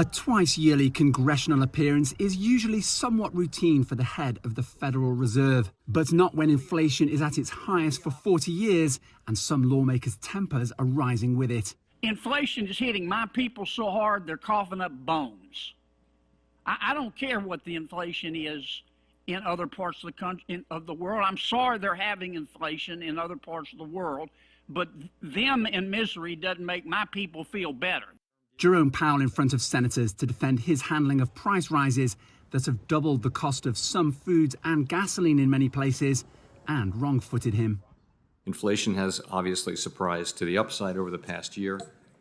A twice-yearly congressional appearance is usually somewhat routine for the head of the Federal Reserve, but not when inflation is at its highest for 40 years and some lawmakers' tempers are rising with it. Inflation is hitting my people so hard they're coughing up bones. I don't care what the inflation is in other parts of the country, of the world. I'm sorry they're having inflation in other parts of the world, but them in misery doesn't make my people feel better. Jerome Powell in front of senators to defend his handling of price rises that have doubled the cost of some foods and gasoline in many places, and wrong-footed him. Inflation has obviously surprised to the upside over the past year,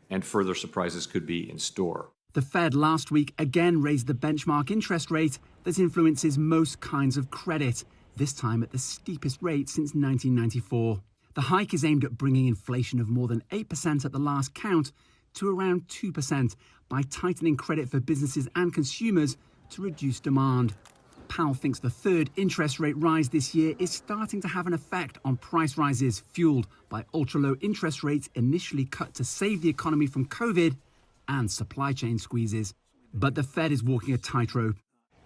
and further surprises could be in store. The Fed last week again raised the benchmark interest rate that influences most kinds of credit, this time at the steepest rate since 1994. The hike is aimed at bringing inflation of more than 8% at the last count to around 2% by tightening credit for businesses and consumers to reduce demand. Powell thinks the third interest rate rise this year is starting to have an effect on price rises fueled by ultra-low interest rates initially cut to save the economy from COVID and supply chain squeezes. But the Fed is walking a tightrope.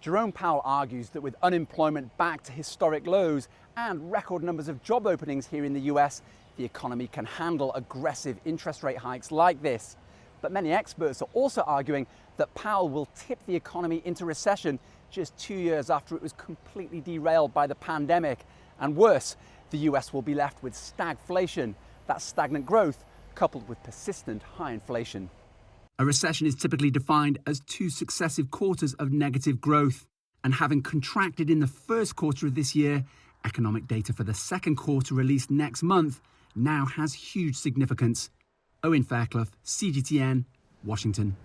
Jerome Powell argues that with unemployment back to historic lows and record numbers of job openings here in the US, the economy can handle aggressive interest rate hikes like this. But many experts are also arguing that Powell will tip the economy into recession just 2 years after it was completely derailed by the pandemic. And worse, the US will be left with stagflation, that's stagnant growth coupled with persistent high inflation. A recession is typically defined as 2 successive quarters of negative growth. And having contracted in the first quarter of this year, economic data for the second quarter released next month now has huge significance. Owen, Fairclough, CGTN, Washington.